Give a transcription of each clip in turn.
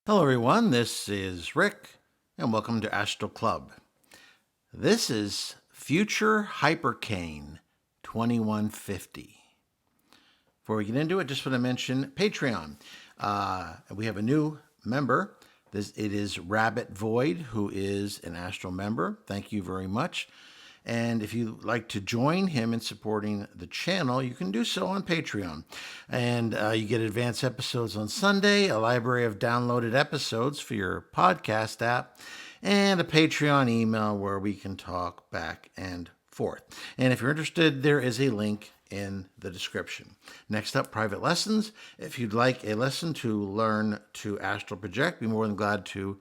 Hello, everyone. This is Rick, and welcome to Astralclub. This is Future Hypercane 2150. Before we get into it, just want to mention Patreon. We have a new member. It is Rabbit Void, who is an Astral member. Thank you very much. And if you'd like to join him in supporting the channel, you can do so on Patreon. And you get advanced episodes on Sunday, a library of downloaded episodes for your podcast app, and a Patreon email where we can talk back and forth. And if you're interested, there is a link in the description. Next up, private lessons. If you'd like a lesson to learn to astral project, be more than glad to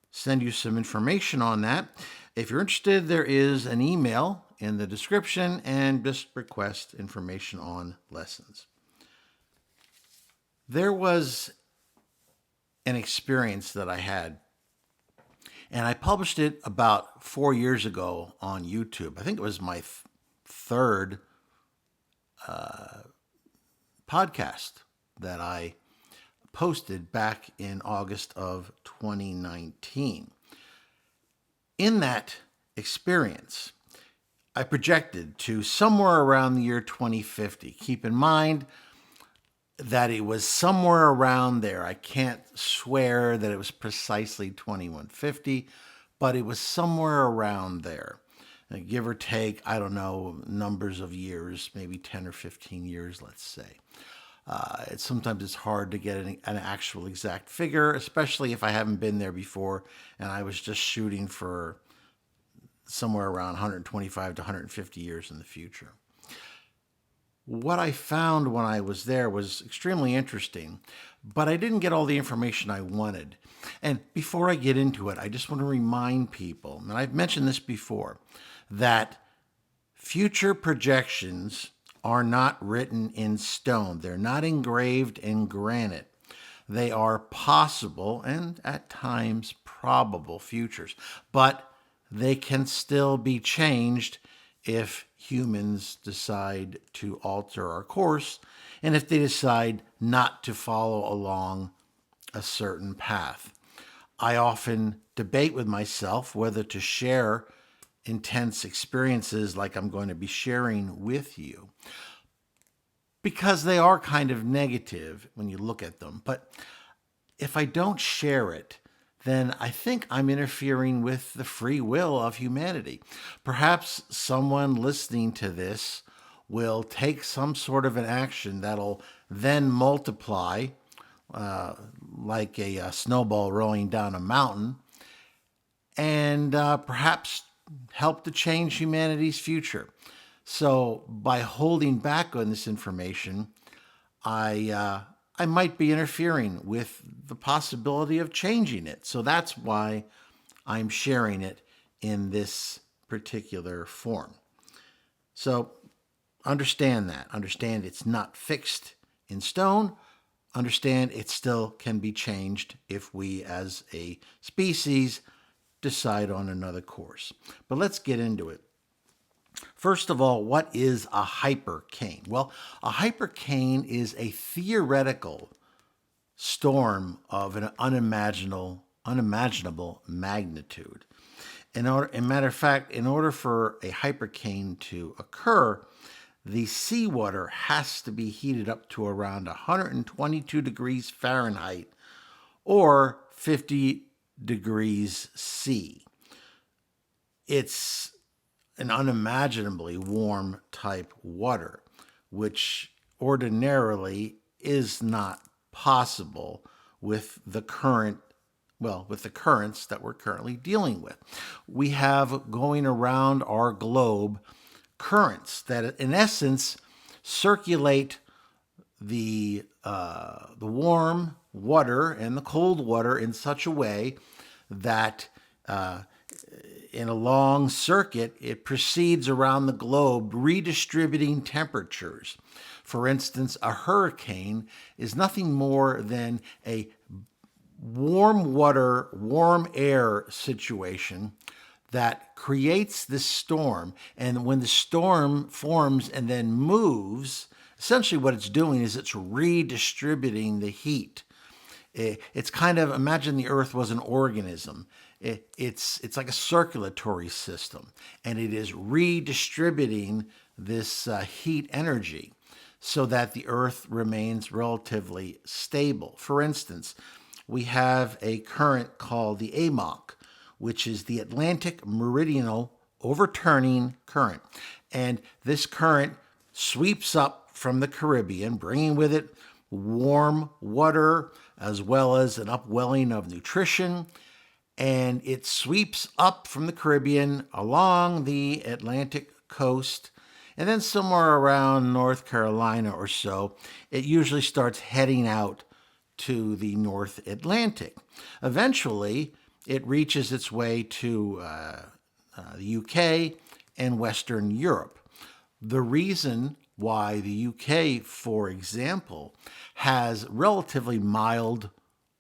send you some information on that. If you're interested, there is an email in the description, and just request information on lessons. There was an experience that I had, and I published it about 4 years ago on YouTube. I think it was my third podcast that I posted back in August of 2019. In that experience, I projected to somewhere around the year 2050. Keep in mind that it was somewhere around there. I can't swear that it was precisely 2150, but it was somewhere around there. Give or take, I don't know, numbers of years, maybe 10 or 15 years, let's say. Sometimes it's hard to get an actual exact figure, especially if I haven't been there before and I was just shooting for somewhere around 125 to 150 years in the future. What I found when I was there was extremely interesting, but I didn't get all the information I wanted. And before I get into it, I just want to remind people, and I've mentioned this before, that future projections are not written in stone. They're not engraved in granite. They are possible and at times probable futures, but they can still be changed if humans decide to alter our course and if they decide not to follow along a certain path. I often debate with myself whether to share intense experiences like I'm going to be sharing with you, because they are kind of negative when you look at them. But if I don't share it, then I think I'm interfering with the free will of humanity. Perhaps someone listening to this will take some sort of an action that'll then multiply like a snowball rolling down a mountain, and perhaps help to change humanity's future. So by holding back on this information, I might be interfering with the possibility of changing it. So that's why I'm sharing it in this particular form. So understand that. Understand it's not fixed in stone. Understand it still can be changed if we as a species decide on another course. But let's get into it. First of all, what is a hypercane? Well, a hypercane is a theoretical storm of an unimaginable magnitude. Matter of fact, in order for a hypercane to occur, the seawater has to be heated up to around 122 degrees Fahrenheit or 50 degrees C. It's an unimaginably warm type water, which ordinarily is not possible with the currents that we're currently dealing with. We have going around our globe currents that in essence circulate the warm water and the cold water in such a way that in a long circuit, it proceeds around the globe, redistributing temperatures. For instance, a hurricane is nothing more than a warm water, warm air situation that creates this storm. And when the storm forms and then moves, essentially what it's doing is it's redistributing the heat. It's kind of, imagine the Earth was an organism. It's like a circulatory system, and it is redistributing this heat energy so that the Earth remains relatively stable. For instance, we have a current called the AMOC, which is the Atlantic Meridional Overturning Current. And this current sweeps up from the Caribbean, bringing with it warm water as well as an upwelling of nutrition. And it sweeps up from the Caribbean along the Atlantic coast. And then somewhere around North Carolina or so, it usually starts heading out to the North Atlantic. Eventually, it reaches its way to the UK and Western Europe. The reason why the UK, for example, has relatively mild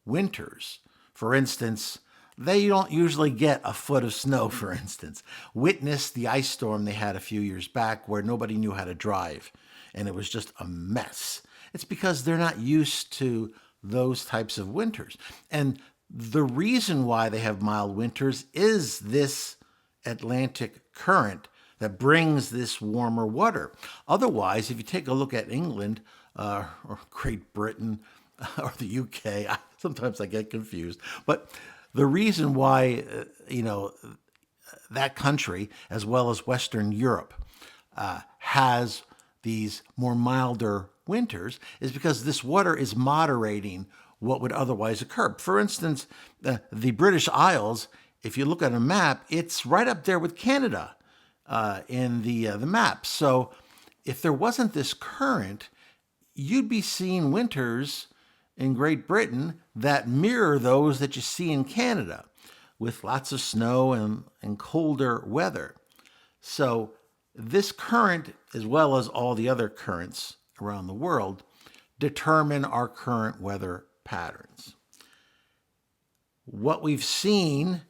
winters. For instance, they don't usually get a foot of snow, for instance. Witness the ice storm they had a few years back where nobody knew how to drive, and it was just a mess. It's because they're not used to those types of winters. And the reason why they have mild winters is this Atlantic current that brings this warmer water. Otherwise, if you take a look at England or Great Britain or the UK, sometimes I get confused, but the reason why, that country, as well as Western Europe, has these more milder winters is because this water is moderating what would otherwise occur. For instance, the British Isles, if you look at a map, it's right up there with Canada in the map. So if there wasn't this current, you'd be seeing winters in Great Britain that mirror those that you see in Canada, with lots of snow and colder weather. So this current, as well as all the other currents around the world, determine our current weather patterns. What we've seen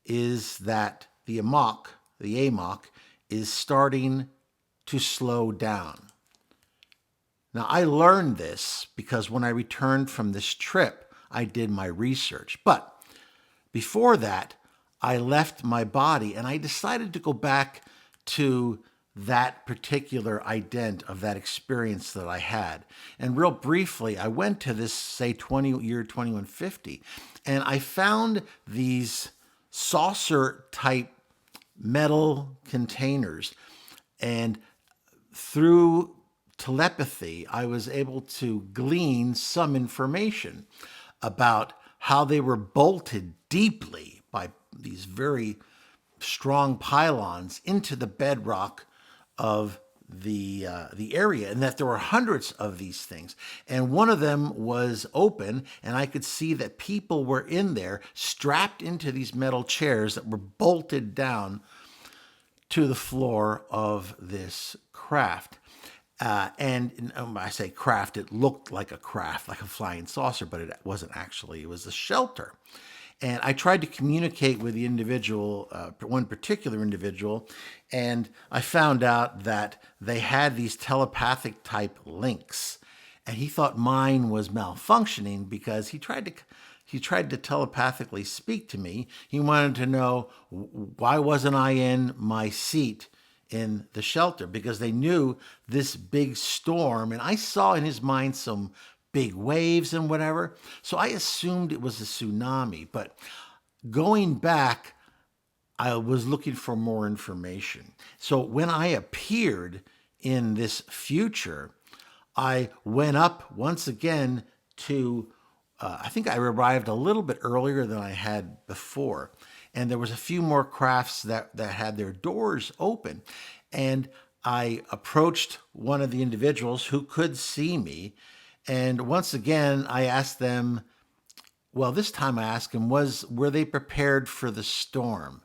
is that the AMOC, is starting to slow down. Now, I learned this because when I returned from this trip, I did my research. But before that, I left my body and I decided to go back to that particular ident of that experience that I had. And real briefly, I went to this, say, year 2150, and I found these saucer-type metal containers. And through telepathy, I was able to glean some information about how they were bolted deeply by these very strong pylons into the bedrock of the area, and that there were hundreds of these things. And one of them was open, and I could see that people were in there strapped into these metal chairs that were bolted down to the floor of this craft. And I say craft, it looked like a craft, like a flying saucer, but it wasn't actually. It was a shelter. And I tried to communicate with the individual, one particular individual, and I found out that they had these telepathic type links. And he thought mine was malfunctioning because he tried to telepathically speak to me. He wanted to know why wasn't I in my seat in the shelter, because they knew this big storm, and I saw in his mind some big waves and whatever. So I assumed it was a tsunami. But going back, I was looking for more information. So when I appeared in this future, I went up once again to, I think I arrived a little bit earlier than I had before. And there was a few more crafts that had their doors open. And I approached one of the individuals who could see me. And once again, I asked them, well, this time I asked him, were they prepared for the storm?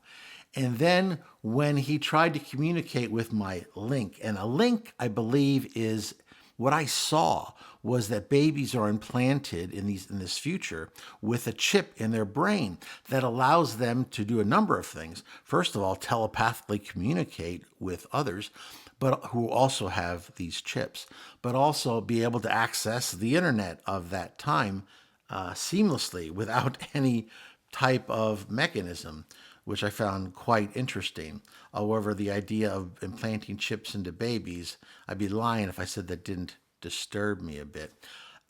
And then when he tried to communicate with my link, and a link, I believe, is what I saw was that babies are implanted in this future with a chip in their brain that allows them to do a number of things. First of all, telepathically communicate with others, but who also have these chips, but also be able to access the internet of that time seamlessly without any type of mechanism, which I found quite interesting. However, the idea of implanting chips into babies, I'd be lying if I said that didn't disturb me a bit.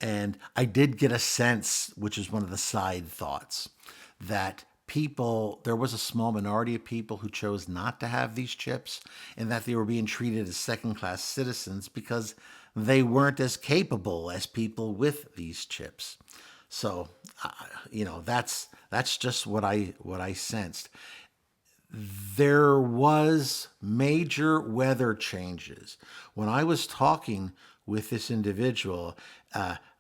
And I did get a sense, which is one of the side thoughts, that there was a small minority of people who chose not to have these chips and that they were being treated as second class citizens because they weren't as capable as people with these chips. So, that's just what I sensed. There was major weather changes. When I was talking with this individual,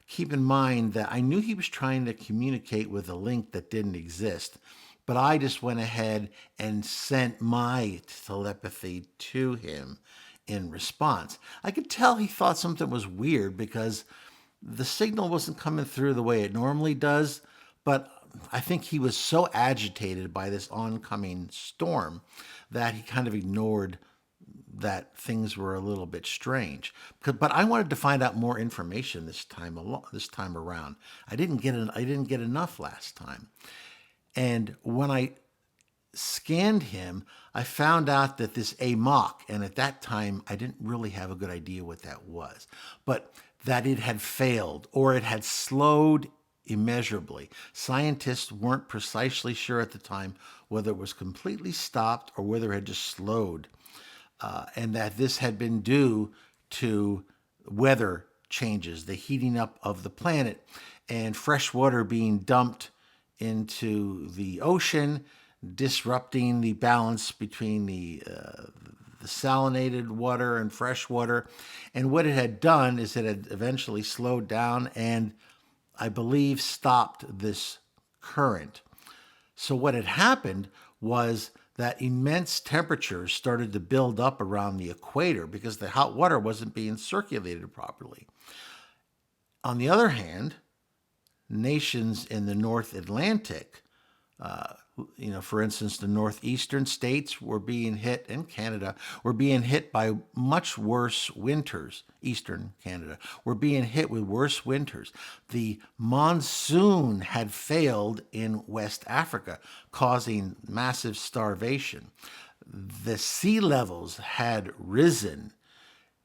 keep in mind that I knew he was trying to communicate with a link that didn't exist, but I just went ahead and sent my telepathy to him in response. I could tell he thought something was weird because the signal wasn't coming through the way it normally does, but I think he was so agitated by this oncoming storm that he kind of ignored that things were a little bit strange. But I wanted to find out more information this time around. I didn't get enough last time. And when I scanned him, I found out that this AMOC, and at that time I didn't really have a good idea what that was, but that it had failed or it had slowed immeasurably. Scientists weren't precisely sure at the time whether it was completely stopped or whether it had just slowed, and that this had been due to weather changes, the heating up of the planet, and fresh water being dumped into the ocean, disrupting the balance between the salinated water and fresh water. And what it had done is it had eventually slowed down and I believe stopped this current. So what had happened was that immense temperatures started to build up around the equator because the hot water wasn't being circulated properly. On the other hand, nations in the North Atlantic, for instance, the northeastern states were being hit, and Canada were being hit by much worse winters. Eastern Canada were being hit with worse winters. The monsoon had failed in West Africa, causing massive starvation. The sea levels had risen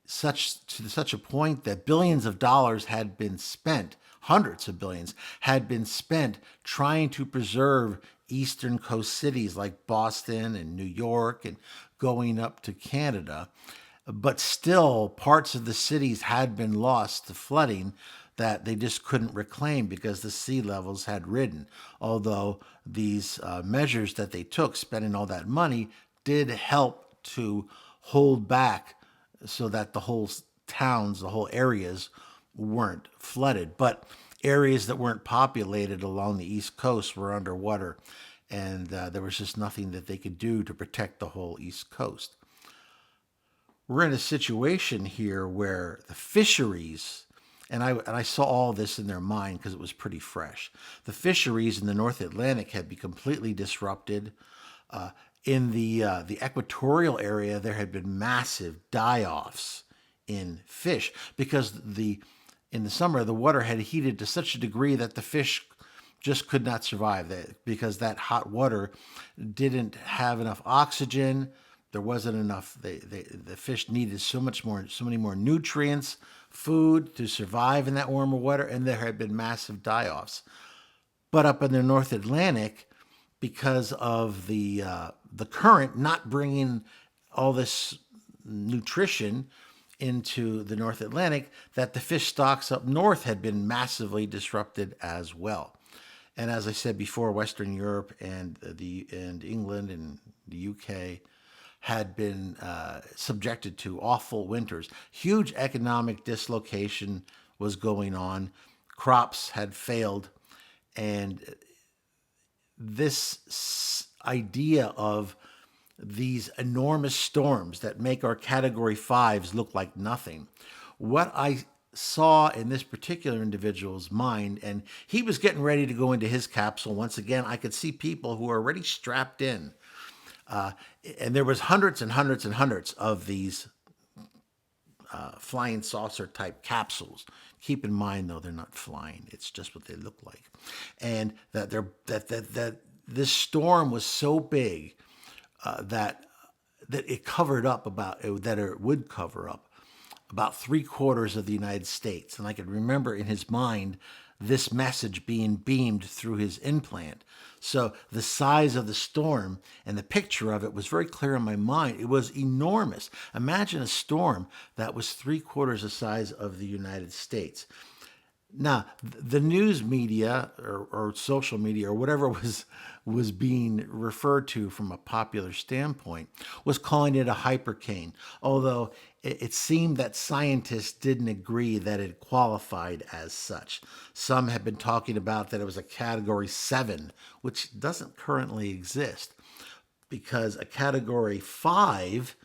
to such a point that billions of dollars had been spent, hundreds of billions had been spent trying to preserve eastern coast cities like Boston and New York and going up to Canada. But still, parts of the cities had been lost to flooding that they just couldn't reclaim because the sea levels had risen. Although these measures that they took, spending all that money, did help to hold back so that the whole towns, the whole areas weren't flooded. But areas that weren't populated along the East Coast were underwater, and there was just nothing that they could do to protect the whole East Coast. We're in a situation here where the fisheries, and I saw all this in their mind because it was pretty fresh. The fisheries in the North Atlantic had been completely disrupted. In the equatorial area, there had been massive die-offs in fish because in the summer the water had heated to such a degree that the fish just could not survive because that hot water didn't have enough oxygen. There wasn't enough. The fish needed so many more nutrients, food to survive in that warmer water, and there had been massive die-offs. But up in the North Atlantic, because of the current not bringing all this nutrition into the North Atlantic, that the fish stocks up north had been massively disrupted as well. And as I said before, Western Europe and England and the UK had been subjected to awful winters. Huge economic dislocation was going on. Crops had failed, and this idea of these enormous storms that make our category 5s look like nothing. What I saw in this particular individual's mind, and he was getting ready to go into his capsule. Once again, I could see people who are already strapped in. And there was hundreds and hundreds and hundreds of these flying saucer type capsules Keep in mind, though, they're not flying. It's just what they look like. And that this storm was so big that it covered up that it would cover up about 3/4 of the United States. And I could remember in his mind this message being beamed through his implant. So the size of the storm and the picture of it was very clear in my mind. It was enormous. Imagine a storm that was 3/4 the size of the United States. Now, the news media or social media or whatever was being referred to from a popular standpoint was calling it a hypercane, although it seemed that scientists didn't agree that it qualified as such. Some have been talking about that it was a category 7, which doesn't currently exist, because a category 5,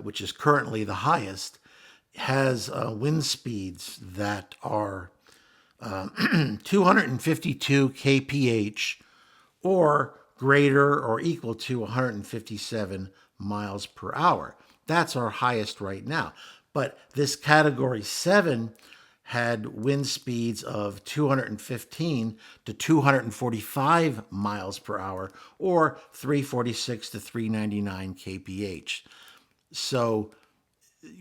which is currently the highest, has wind speeds that are 252 kph or greater or equal to 157 miles per hour. That's our highest right now. But this category 7 had wind speeds of 215 to 245 miles per hour or 346 to 399 kph. So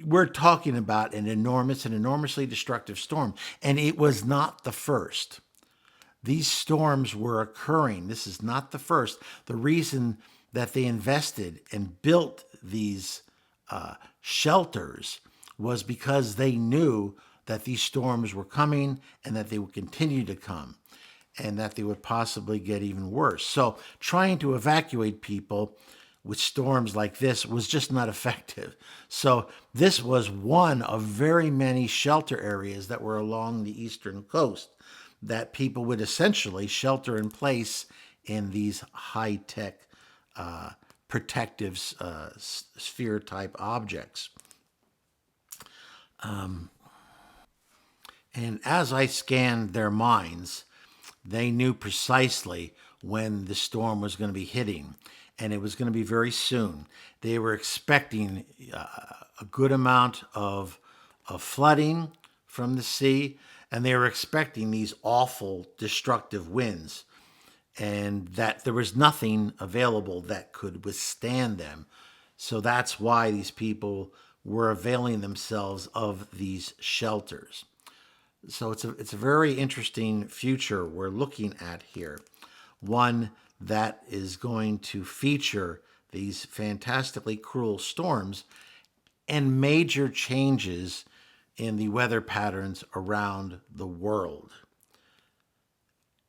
we're talking about an enormously destructive storm, and it was not the first. These storms were occurring. This is not the first. The reason that they invested and built these shelters was because they knew that these storms were coming and that they would continue to come and that they would possibly get even worse. So trying to evacuate people with storms like this was just not effective. So this was one of very many shelter areas that were along the eastern coast that people would essentially shelter in place in these high-tech protective sphere-type objects. And as I scanned their minds, they knew precisely when the storm was going to be hitting, and it was going to be very soon. They were expecting a good amount of flooding from the sea, and they were expecting these awful destructive winds, and that there was nothing available that could withstand them. So that's why these people were availing themselves of these shelters. So it's a very interesting future we're looking at here. One that is going to feature these fantastically cruel storms and major changes in the weather patterns around the world.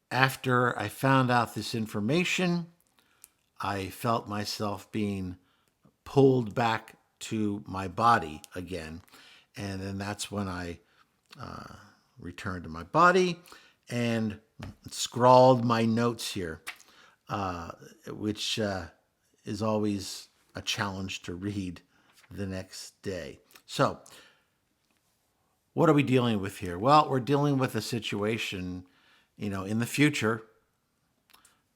After I found out this information, I felt myself being pulled back to my body again. And then that's when I returned to my body and scrawled my notes here, which is always a challenge to read the next day. So, what are we dealing with here? Well, we're dealing with a situation, in the future,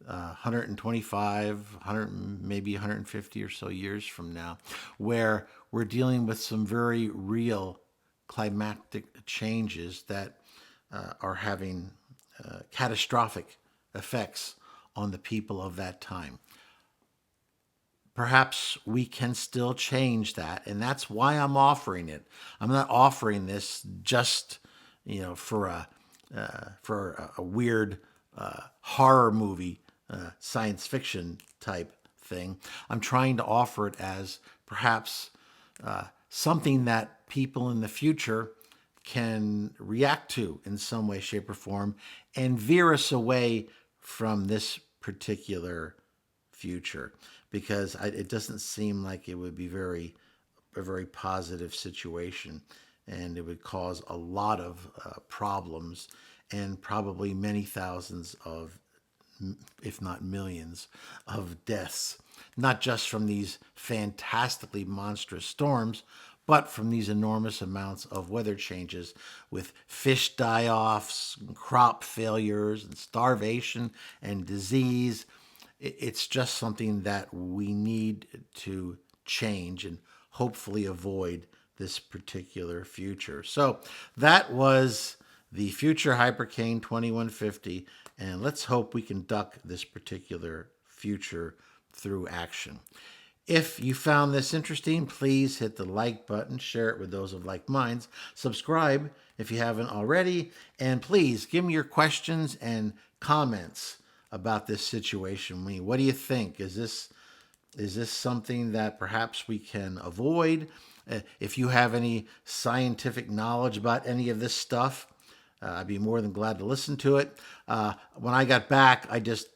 125, 100, maybe 150 or so years from now, where we're dealing with some very real climatic changes that are having catastrophic effects on the people of that time. Perhaps we can still change that, and that's why I'm offering it. I'm not offering this just, for a weird horror movie, science fiction type thing. I'm trying to offer it as perhaps something that people in the future can react to in some way, shape, or form and veer us away from this particular future, because it doesn't seem like it would be a very positive situation, and it would cause a lot of problems and probably many thousands of, if not millions, of deaths, not just from these fantastically monstrous storms, but from these enormous amounts of weather changes with fish die-offs, crop failures, and starvation and disease. It's just something that we need to change and hopefully avoid this particular future. So that was the future Hypercane 2150, and let's hope we can duck this particular future through action. If you found this interesting, please hit the like button, share it with those of like minds, subscribe if you haven't already, and please give me your questions and comments about this situation. What do you think? Is this something that perhaps we can avoid? If you have any scientific knowledge about any of this stuff, I'd be more than glad to listen to it. When I got back, I just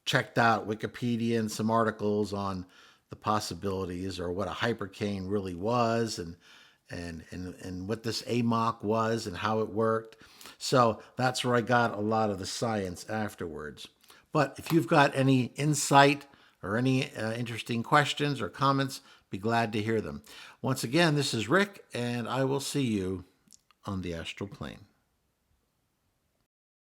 checked out Wikipedia and some articles on the possibilities or what a hypercane really was and what this AMOC was and how it worked. So that's where I got a lot of the science afterwards. But if you've got any insight or any interesting questions or comments, be glad to hear them. Once again, this is Rick, and I will see you on the astral plane.